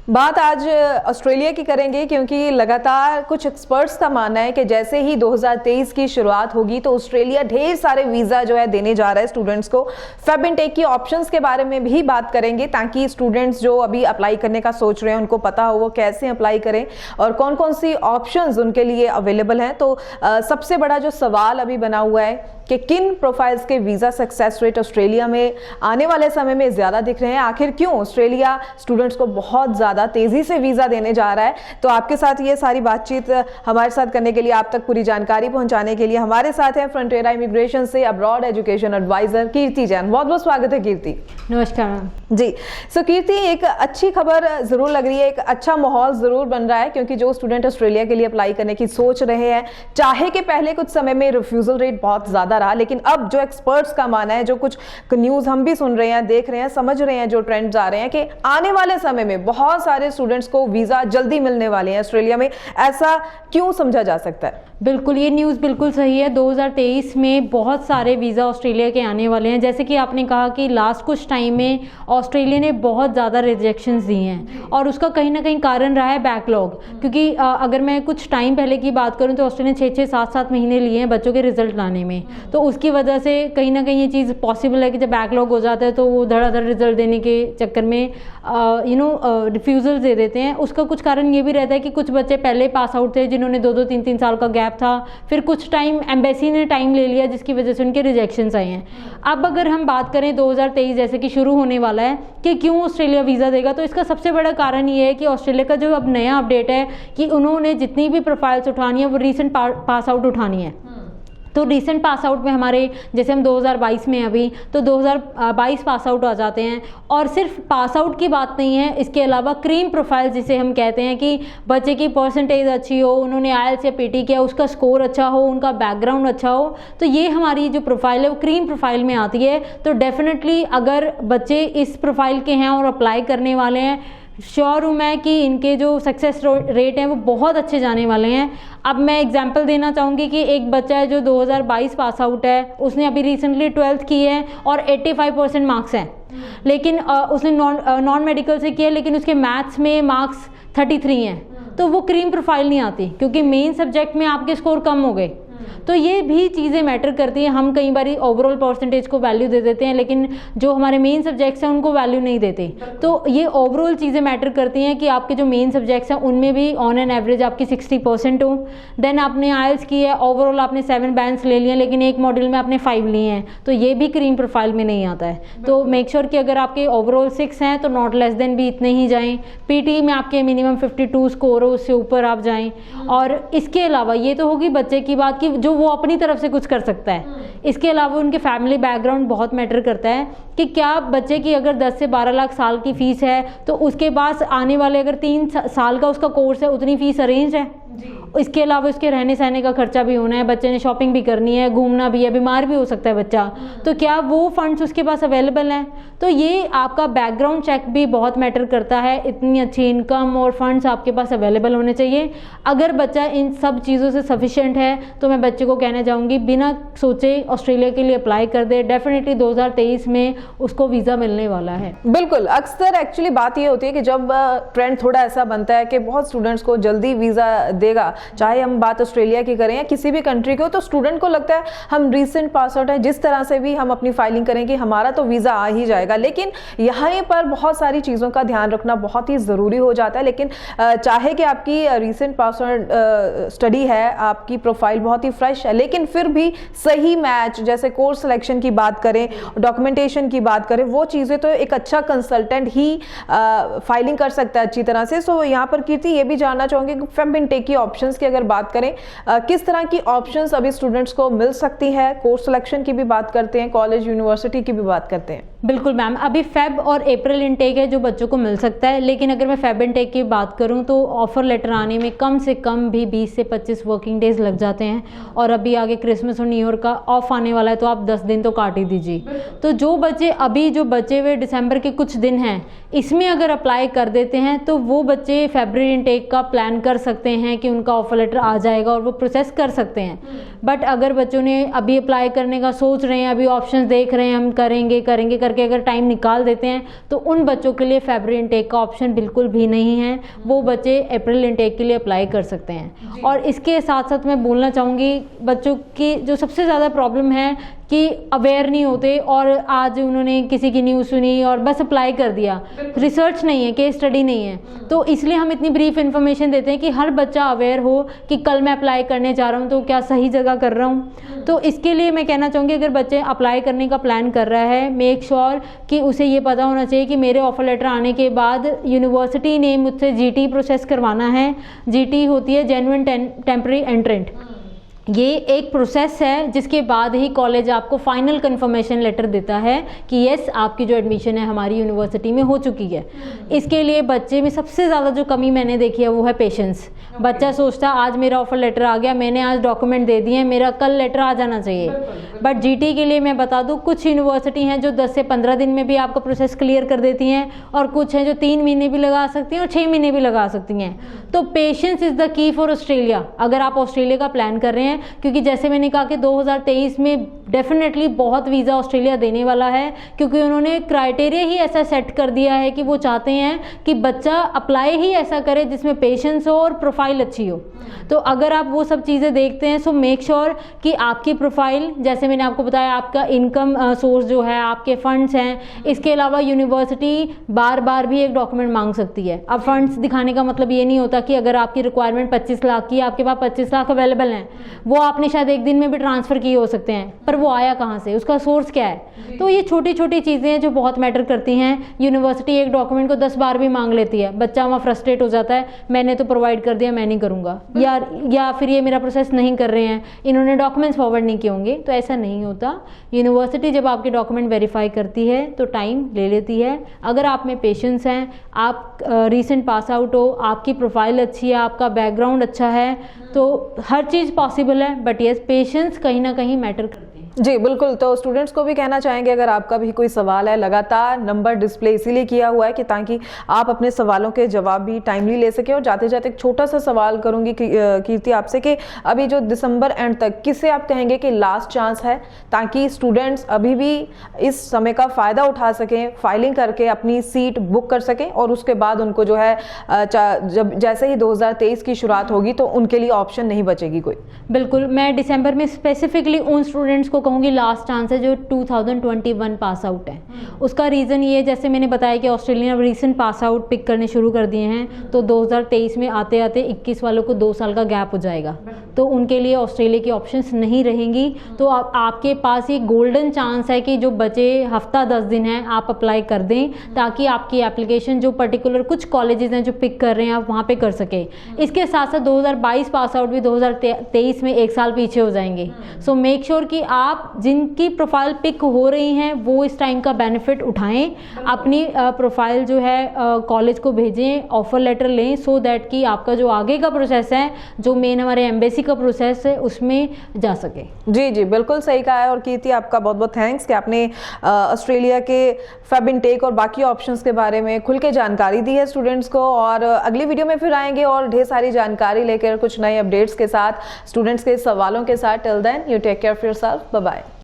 बात आज ऑस्ट्रेलिया की करेंगे, क्योंकि लगातार कुछ एक्सपर्ट्स का मानना है कि जैसे ही 2023 की शुरुआत होगी तो ऑस्ट्रेलिया ढेर सारे वीज़ा जो है देने जा रहा है स्टूडेंट्स को। फेब इनटेक की ऑप्शंस के बारे में भी बात करेंगे ताकि स्टूडेंट्स जो अभी अप्लाई करने का सोच रहे हैं उनको पता हो वो कैसे अप्लाई करें और कौन कौन सी ऑप्शंस उनके लिए अवेलेबल हैं। तो सबसे बड़ा जो सवाल अभी बना हुआ है कि किन प्रोफाइल्स के वीज़ा सक्सेस रेट ऑस्ट्रेलिया में आने वाले समय में ज़्यादा दिख रहे हैं, आखिर क्यों ऑस्ट्रेलिया स्टूडेंट्स को बहुत ज़्यादा तेज़ी से वीज़ा देने जा रहा है। तो आपके साथ ये सारी बातचीत हमारे साथ करने के लिए, आप तक पूरी जानकारी पहुंचाने के लिए हमारे साथ है फ्रंटियरा इमिग्रेशन से अब्रॉड एजुकेशन एडवाइजर कीर्ति जैन। बहुत बहुत स्वागत है कीर्ति। नमस्कार मैम जी। सो कीर्ति, एक अच्छी खबर जरूर लग रही है, एक अच्छा माहौल जरूर बन रहा है, क्योंकि जो स्टूडेंट ऑस्ट्रेलिया के लिए अप्लाई करने की सोच रहे हैं, चाहे कि पहले कुछ समय में रिफ्यूजल रेट बहुत ज्यादा रहा, लेकिन अब जो एक्सपर्ट्स का मानना है, जो कुछ न्यूज हम भी सुन रहे हैं, देख रहे हैं, समझ रहे हैं, जो ट्रेंड्स आ रहे हैं कि आने वाले समय में बहुत सारे स्टूडेंट्स को वीजा जल्दी मिलने वाले हैं ऑस्ट्रेलिया में। ऐसा क्यों समझा जा सकता है? बिल्कुल, ये न्यूज़ बिल्कुल सही है। 2023 में बहुत सारे वीज़ा ऑस्ट्रेलिया के आने वाले हैं। जैसे कि आपने कहा कि लास्ट कुछ टाइम में ऑस्ट्रेलिया ने बहुत ज़्यादा रिजेक्शंस दी हैं और उसका कहीं ना कहीं कारण रहा है बैकलॉग। क्योंकि अगर मैं कुछ टाइम पहले की बात करूं तो ऑस्ट्रेलिया ने 6-6, 7-7 महीने लिए हैं बच्चों के रिजल्ट लाने में। तो उसकी वजह से कहीं ना कहीं ये चीज़ पॉसिबल है कि जब बैकलॉग हो जाता है तो वो धड़ाधड़ रिजल्ट देने के चक्कर में रिफ्यूज़ल दे देते हैं। उसका कुछ कारण ये भी रहता है कि कुछ बच्चे पहले पास आउट थे जिन्होंने 2-2, 3-3 साल का गैप था, फिर कुछ टाइम एम्बेसी ने टाइम ले लिया जिसकी वजह से उनके रिजेक्शंस आए हैं। अब अगर हम बात करें 2023 जैसे कि शुरू होने वाला है कि क्यों ऑस्ट्रेलिया वीज़ा देगा, तो इसका सबसे बड़ा कारण ये है कि ऑस्ट्रेलिया का जो अब नया अपडेट है कि उन्होंने जितनी भी प्रोफाइल्स उठानी है वो रीसेंट पास आउट उठानी है। तो रीसेंट पास आउट में हमारे, जैसे हम 2022 में अभी, तो 2022 पास आउट आ जाते हैं। और सिर्फ पास आउट की बात नहीं है, इसके अलावा क्रीम प्रोफाइल जिसे हम कहते हैं कि बच्चे की परसेंटेज अच्छी हो, उन्होंने आईएलटीएस या पीटी किया, उसका स्कोर अच्छा हो, उनका बैकग्राउंड अच्छा हो, तो ये हमारी जो प्रोफाइल है वो क्रीम प्रोफाइल में आती है। तो डेफिनेटली अगर बच्चे इस प्रोफाइल के हैं और अप्लाई करने वाले हैं, श्योर हूँ मैं कि इनके जो सक्सेस रेट हैं वो बहुत अच्छे जाने वाले हैं। अब मैं एग्जांपल देना चाहूँगी कि एक बच्चा है जो 2022 पास आउट है, उसने अभी रिसेंटली 12th की है और 85% मार्क्स हैं, लेकिन उसने नॉन मेडिकल से किया, लेकिन उसके मैथ्स में मार्क्स 33 हैं। तो वो क्रीम प्रोफाइल नहीं आती क्योंकि मेन सब्जेक्ट में आपके स्कोर कम हो गए। तो ये भी चीज़ें मैटर करती हैं। हम कई बार ओवरऑल परसेंटेज को वैल्यू दे देते हैं, लेकिन जो हमारे मेन सब्जेक्ट्स हैं उनको वैल्यू नहीं देते। तो ये ओवरऑल चीज़ें मैटर करती हैं कि आपके जो मेन सब्जेक्ट्स हैं उनमें भी ऑन एन एवरेज आपकी 60% हो। देन आपने आईएलटीएस की है, ओवरऑल आपने 7 बैंड्स ले लिए, लेकिन एक मॉड्यूल में आपने 5 लिए हैं, तो ये भी क्रीम प्रोफाइल में नहीं आता है। तो मेक श्योर कि अगर आपके ओवरऑल 6 हैं तो नॉट लेस देन भी इतने ही जाएँ। पीटी में आपके मिनिमम 52 स्कोर हो, उससे ऊपर आप जाएँ। और इसके अलावा ये तो होगी बच्चे की बात की जो वो अपनी तरफ से कुछ कर सकता है। इसके अलावा उनके फैमिली बैकग्राउंड बहुत मैटर करता है कि क्या बच्चे की अगर 10 से 12 लाख साल की फीस है तो उसके पास आने वाले अगर 3 साल का उसका कोर्स है उतनी फीस अरेंज है। इसके अलावा उसके रहने सहने का खर्चा भी होना है, बच्चे ने शॉपिंग भी करनी है, घूमना भी है, बीमार भी हो सकता है बच्चा, तो क्या वो फंड्स उसके पास अवेलेबल हैं। तो ये आपका बैकग्राउंड चेक भी बहुत मैटर करता है। इतनी अच्छी इनकम और फंड्स आपके पास अवेलेबल होने चाहिए। अगर बच्चा इन सब चीज़ों से सफिशिएंट है तो मैं बच्चे को कहना चाहूँगी बिना सोचे ऑस्ट्रेलिया के लिए अप्लाई कर दे। डेफिनेटली 2023 में उसको वीज़ा मिलने वाला है। बिल्कुल, अक्सर एक्चुअली बात ये होती है कि जब ट्रेंड थोड़ा ऐसा बनता है कि बहुत स्टूडेंट्स को जल्दी वीज़ा देगा, चाहे हम बात ऑस्ट्रेलिया की करें या किसी भी कंट्री की हो, तो स्टूडेंट को लगता है हम रीसेंट पास आउट है, जिस तरह से भी हम अपनी फाइलिंग करेंगे हमारा तो वीज़ा आ ही जाएगा। लेकिन यहाँ पर बहुत सारी चीज़ों का ध्यान रखना बहुत ही ज़रूरी हो जाता है। लेकिन चाहे कि आपकी रीसेंट पास आउट स्टडी है, आपकी प्रोफाइल बहुत ही फ्रेश है, लेकिन फिर भी सही मैच, जैसे कोर्स सिलेक्शन की बात करें, डॉक्यूमेंटेशन की बात करें, वो चीज़ें तो एक अच्छा कंसल्टेंट ही फाइलिंग कर सकता है अच्छी तरह से। सो यहाँ पर कीर्ति ये भी जानना चाहूँगी कि फेब इनटेक की ऑप्शंस की अगर बात करें, किस तरह की ऑप्शंस अभी स्टूडेंट्स को मिल सकती है। कोर्स सिलेक्शन की भी बात करते हैं, कॉलेज यूनिवर्सिटी की भी बात करते हैं। बिल्कुल मैम, अभी फेब और अप्रैल इनटेक है जो बच्चों को मिल सकता है, लेकिन अगर मैं फेब इनटेक की बात करूं तो ऑफर लेटर आने में कम से कम भी 20 से 25 वर्किंग डेज लग जाते हैं। और अभी आगे क्रिसमस और न्यू ईयर का ऑफ आने वाला है तो आप 10 दिन तो काट ही दीजिए। तो जो बच्चे अभी जो बचे हुए दिसंबर के कुछ दिन हैं इसमें अगर अप्लाई कर देते हैं तो वो बच्चे फरवरी इनटेक का प्लान कर सकते हैं कि उनका ऑफर लेटर आ जाएगा और वो प्रोसेस कर सकते हैं। बट अगर बच्चों ने अभी अप्लाई करने का सोच रहे हैं, अभी ऑप्शंस देख रहे हैं, हम करेंगे करके करके अगर टाइम निकाल देते हैं तो उन बच्चों के लिए फरवरी इनटेक का ऑप्शन बिल्कुल भी नहीं है, वो बच्चे अप्रैल इनटेक के लिए अप्लाई कर सकते हैं। और इसके साथ साथ मैं बोलना चाहूँगी बच्चों की जो सबसे ज़्यादा प्रॉब्लम है कि अवेयर नहीं होते और आज उन्होंने किसी की न्यूज़ सुनी और बस अप्लाई कर दिया, रिसर्च नहीं है, केस स्टडी नहीं है, तो इसलिए हम इतनी ब्रीफ इन्फॉर्मेशन देते हैं कि हर बच्चा अवेयर हो कि कल मैं अप्लाई करने जा रहा हूँ तो क्या सही जगह कर रहा हूँ। तो इसके लिए मैं कहना चाहूँगी अगर बच्चे अप्लाई करने का प्लान कर रहा है, मेक श्योर कि उसे ये पता होना चाहिए कि मेरे ऑफर लेटर आने के बाद यूनिवर्सिटी ने मुझसे GT प्रोसेस करवाना है। GT होती है जेन्युइन टेम्पररी एंट्रेंट। ये एक प्रोसेस है जिसके बाद ही कॉलेज आपको फाइनल कंफर्मेशन लेटर देता है कि यस आपकी जो एडमिशन है हमारी यूनिवर्सिटी में हो चुकी है। इसके लिए बच्चे में सबसे ज़्यादा जो कमी मैंने देखी है वो है पेशेंस। बच्चा सोचता आज मेरा ऑफर लेटर आ गया, मैंने आज डॉक्यूमेंट दे दिए, मेरा कल लेटर आ जाना चाहिए। बट GT के लिए मैं बता दूँ कुछ यूनिवर्सिटी हैं जो 10 से 15 दिन में भी आपका प्रोसेस क्लियर कर देती हैं और कुछ हैं जो 3 महीने भी लगा सकती हैं और 6 महीने भी लगा सकती हैं। तो patience is the key for Australia अगर आप ऑस्ट्रेलिया का प्लान कर रहे हैं, क्योंकि जैसे मैंने कहा कि 2023 में डेफिनेटली बहुत वीज़ा ऑस्ट्रेलिया देने वाला है, क्योंकि उन्होंने क्राइटेरिया ही ऐसा सेट कर दिया है कि वो चाहते हैं कि बच्चा अप्लाई ही ऐसा करे जिसमें पेशेंस हो और प्रोफाइल अच्छी हो। तो अगर आप वो सब चीज़ें देखते हैं सो मेक श्योर कि आपकी प्रोफाइल, जैसे मैंने आपको बताया, आपका इनकम सोर्स जो है, आपके फंड्स हैं, इसके अलावा यूनिवर्सिटी बार बार भी एक डॉक्यूमेंट मांग सकती है। अब फंड्स दिखाने का मतलब ये नहीं होता कि अगर आपकी रिक्वायरमेंट 25 लाख की, आपके पास 25 लाख अवेलेबल हैं, वो आपने शायद एक दिन में भी ट्रांसफ़र किए हो सकते हैं, पर वो आया कहाँ से, उसका सोर्स क्या है। तो ये छोटी छोटी चीज़ें हैं जो बहुत मैटर करती हैं। यूनिवर्सिटी एक डॉक्यूमेंट को 10 बार भी मांग लेती है, बच्चा वहाँ फ्रस्ट्रेट हो जाता है, मैंने तो प्रोवाइड कर दिया, मैं नहीं करूँगा, या फिर ये मेरा प्रोसेस नहीं कर रहे हैं, इन्होंने डॉक्यूमेंट्स फॉरवर्ड नहीं किए होंगे। तो ऐसा नहीं होता। यूनिवर्सिटी जब आपके डॉक्यूमेंट वेरीफाई करती है तो टाइम ले लेती है। अगर आप में पेशेंस हैं, आप रीसेंट पास आउट हो, आपकी प्रोफाइल अच्छी है, आपका बैकग्राउंड अच्छा है, तो हर चीज़ पॉसिबल है। बट यस, पेशेंस कहीं ना कहीं मैटर करती है। जी बिल्कुल। तो स्टूडेंट्स को भी कहना चाहेंगे अगर आपका भी कोई सवाल है, लगातार नंबर डिस्प्ले इसीलिए किया हुआ है कि ताकि आप अपने सवालों के जवाब भी टाइमली ले सकें। और जाते जाते एक छोटा सा सवाल करूंगी कीर्ति आपसे कि अभी जो दिसंबर एंड तक किसे आप कहेंगे कि लास्ट चांस है, ताकि स्टूडेंट्स अभी भी इस समय का फ़ायदा उठा सकें, फाइलिंग करके अपनी सीट बुक कर सकें और उसके बाद उनको जो है जब जैसे ही 2023 की शुरुआत होगी तो उनके लिए ऑप्शन नहीं बचेगी कोई। बिल्कुल, मैं दिसंबर में स्पेसिफिकली उन स्टूडेंट्स को कहूँगी लास्ट चांस है जो 2021 पास आउट है। उसका रीज़न ये, जैसे मैंने बताया कि ऑस्ट्रेलिया ने रिसेंट पास आउट पिक करने शुरू कर दिए हैं, तो 2023 में आते आते 21 वालों को 2 साल का गैप हो जाएगा, तो उनके लिए ऑस्ट्रेलिया की ऑप्शंस नहीं रहेंगी। तो आपके पास ये गोल्डन चांस है कि जो बचे हफ्ता 10 दिन हैं आप अप्लाई कर दें, ताकि आपकी एप्लीकेशन जो पर्टिकुलर कुछ कॉलेजेस हैं जो पिक कर रहे हैं आप वहाँ पे कर सके। इसके साथ साथ 2022 पास आउट भी 2023 में 1 साल पीछे हो जाएंगे। सो मेक श्योर कि आप जिनकी प्रोफाइल पिक हो रही हैं वो इस टाइम का बेनिफिट उठाएं, अपनी प्रोफाइल जो है कॉलेज को भेजें, ऑफर लेटर लें, सो दैट कि आपका जो आगे का प्रोसेस है, जो मेन हमारे एम्बेसी का प्रोसेस है, उसमें जा सके। जी जी बिल्कुल सही कहा है। और कीर्ति आपका बहुत बहुत थैंक्स कि आपने ऑस्ट्रेलिया के फेब इनटेक और बाकी ऑप्शंस के बारे में खुल के जानकारी दी है स्टूडेंट्स को। और अगली वीडियो में फिर आएंगे और ढेर सारी जानकारी लेकर कुछ नए अपडेट्स के साथ, स्टूडेंट्स के सवालों के साथ। Till then you take care of yourself, bye bye.